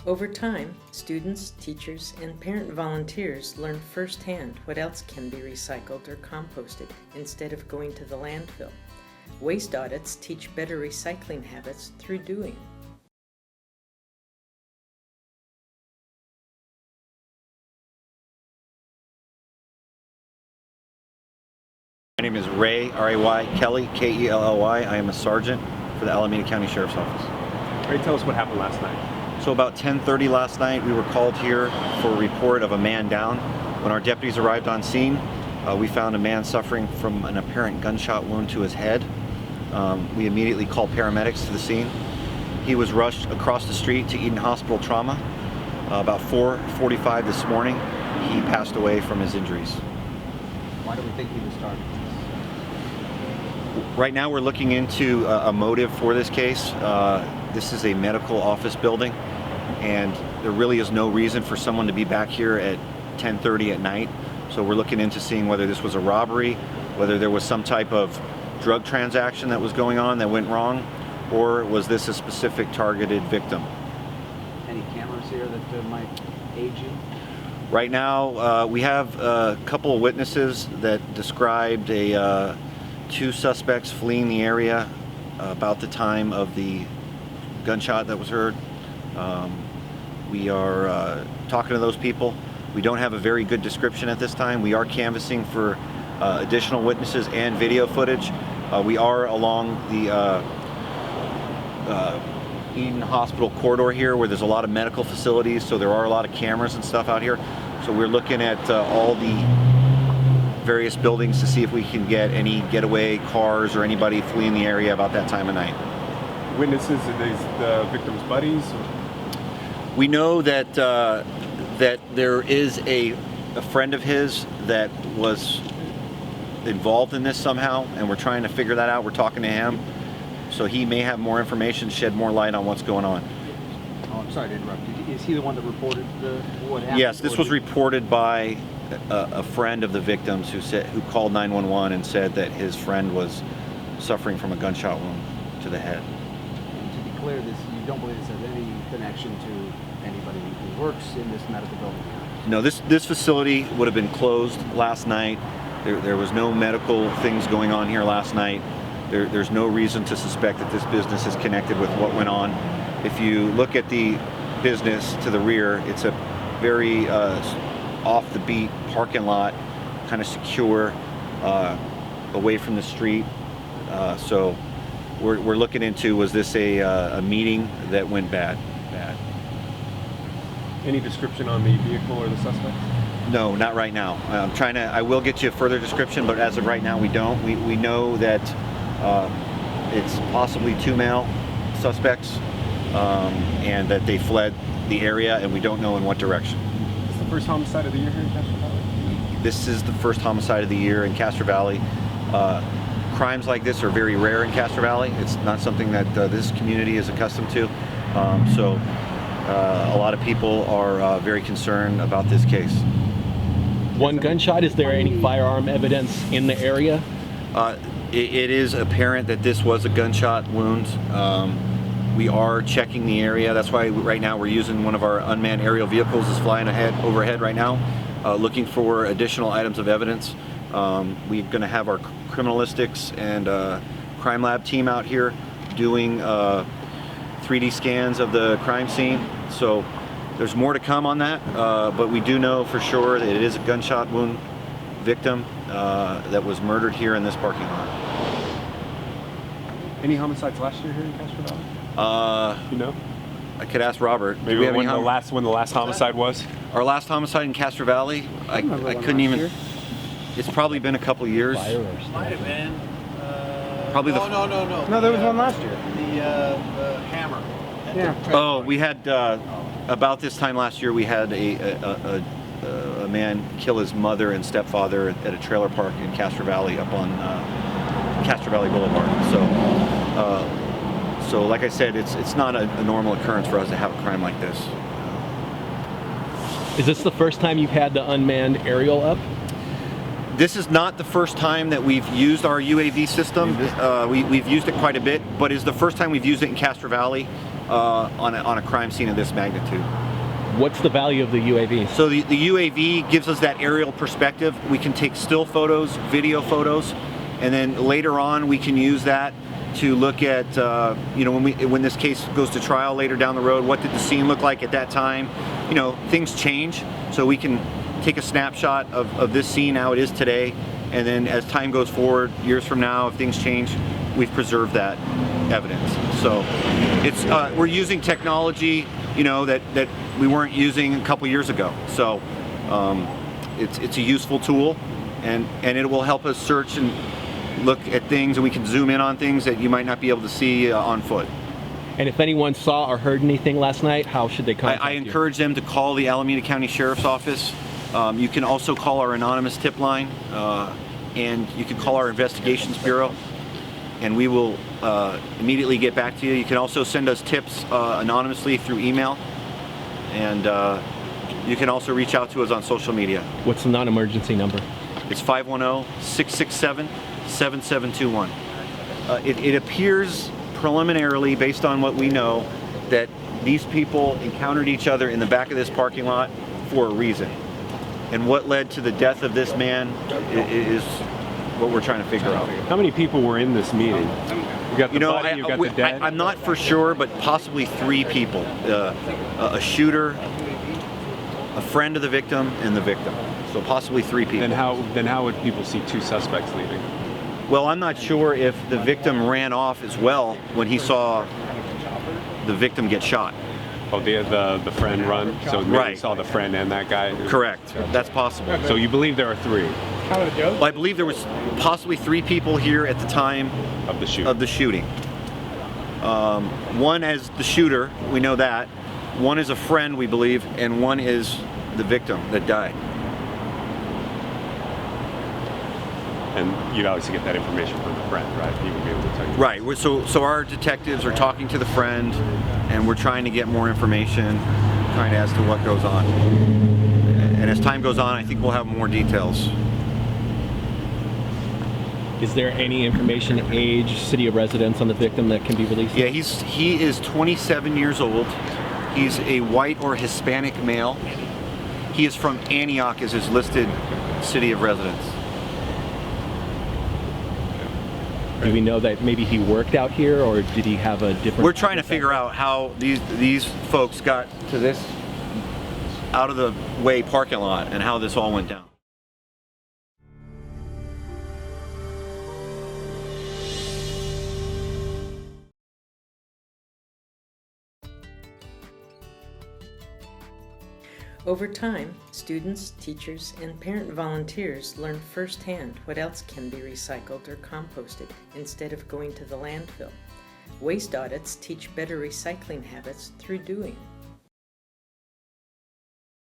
Over time, students, teachers, and parent volunteers learn firsthand what else can be recycled or composted instead of going to the landfill. Waste audits teach better recycling habits through doing. My name is Ray, R-A-Y, Kelly, K-E-L-L-Y. I am a sergeant for the Alameda County Sheriff's Office. Ray, tell us what happened last night. So about 10:30 last night, we were called here for a report of a man down. When our deputies arrived on scene, we found a man suffering from an apparent gunshot wound to his head. We immediately called paramedics to the scene. He was rushed across the street to Eden Hospital Trauma. About 4:45 this morning, he passed away from his injuries. Why do we think he was targeted? Right now we're looking into a motive for this case. This is a medical office building, and there really is no reason for someone to be back here at 10:30 at night. So we're looking into seeing whether this was a robbery, whether there was some type of drug transaction that was going on that went wrong, or was this a specific targeted victim. Any cameras here that might aid you? Right now we have a couple of witnesses that described two suspects fleeing the area about the time of the gunshot that was heard. We are talking to those people. We don't have a very good description at this time. We are canvassing for additional witnesses and video footage. We are along the Eden Hospital corridor here, where there's a lot of medical facilities, so there are a lot of cameras and stuff out here. So we're looking at all the various buildings to see if we can get any getaway cars or anybody fleeing the area about that time of night. Witnesses, are these the victim's buddies? We know that that there is a friend of his that was involved in this somehow, and we're trying to figure that out. We're talking to him, so he may have more information, shed more light on what's going on. Oh, I'm sorry to interrupt you. Is he the one that reported what happened? Yes, this was reported by a friend of the victims who called 911 and said that his friend was suffering from a gunshot wound to the head. And to be clear, you don't believe this has any connection to anybody who works in this medical building? No, this facility would have been closed last night. There was no medical things going on here last night. There's no reason to suspect that this business is connected with what went on. If you look at the business to the rear, it's a very off the beat parking lot, kind of secure, away from the street. So we're looking into, was this a meeting that went bad? Any description on the vehicle or the suspect? No, not right now. I will get you a further description, but as of right now we don't. We know that it's possibly two male suspects, and that they fled the area, and we don't know in what direction. Is this the first homicide of the year here in Castro Valley? This is the first homicide of the year in Castro Valley. Crimes like this are very rare in Castro Valley. It's not something that this community is accustomed to. So a lot of people are very concerned about this case. One gunshot. Is there any firearm evidence in the area? It is apparent that this was a gunshot wound. We are checking the area. That's why right now we're using one of our unmanned aerial vehicles is flying overhead right now, looking for additional items of evidence. We're going to have our criminalistics and crime lab team out here doing 3D scans of the crime scene. So there's more to come on that, but we do know for sure that it is a gunshot wound victim that was murdered here in this parking lot. Any homicides last year here in Castro Valley? You know? I could ask Robert. Maybe when the last homicide was? Our last homicide in Castro Valley, I couldn't even. Year? It's probably been a couple of years. Might have been. Probably the. No, there was one last year. The hammer. Yeah. Oh, we had about this time last year. We had a man kill his mother and stepfather at a trailer park in Castro Valley up on Castro Valley Boulevard. So like I said, it's not a normal occurrence for us to have a crime like this. Is this the first time you've had the unmanned aerial up? This is not the first time that we've used our UAV system. We've used it quite a bit, but it's the first time we've used it in Castro Valley. on a crime scene of this magnitude. What's the value of the UAV? So the UAV gives us that aerial perspective. We can take still photos, video photos, and then later on we can use that to look at, when this case goes to trial later down the road, what did the scene look like at that time? Things change, so we can take a snapshot of this scene, how it is today, and then as time goes forward, years from now, if things change, we've preserved that evidence. So it's we're using technology, that we weren't using a couple years ago. So it's a useful tool, and it will help us search and look at things, and we can zoom in on things that you might not be able to see on foot. And if anyone saw or heard anything last night, how should they contact you? I encourage them to call the Alameda County Sheriff's Office. You can also call our anonymous tip line, and you can call our Investigations Bureau, and we will immediately get back to you. You can also send us tips anonymously through email, and you can also reach out to us on social media. What's the non-emergency number? It's 510-667-7721. It appears preliminarily, based on what we know, that these people encountered each other in the back of this parking lot for a reason. And what led to the death of this man is what we're trying to figure out. How many people were in this meeting? You got the body, you got the dead? I'm not for sure, but possibly 3 people. A shooter, a friend of the victim, and the victim. So possibly 3 people. Then how would people see 2 suspects leaving? Well, I'm not sure if the victim ran off as well when he saw the victim get shot. Oh, the friend run? So maybe Right. he saw the friend and that guy? Correct. That's possible. So you believe there are 3 Well, I believe there was possibly 3 people here at the time of the shooting? of the shooting. One as the shooter, we know that. One is a friend, we believe, and one is the victim that died. And you'd obviously get that information from the friend, right? He would be able to tell you. Right. So our detectives are talking to the friend, and we're trying to get more information, trying to as to what goes on. And as time goes on, I think we'll have more details. Is there any information, age, city of residence on the victim that can be released? Yeah, he is 27 years old. He's a white or Hispanic male. He is from Antioch as his listed city of residence. Do we know that maybe he worked out here, or did he have a different... We're trying to figure out how these folks got to this out of the way parking lot and how this all went down. Over time, students, teachers, and parent volunteers learn firsthand what else can be recycled or composted instead of going to the landfill. Waste audits teach better recycling habits through doing.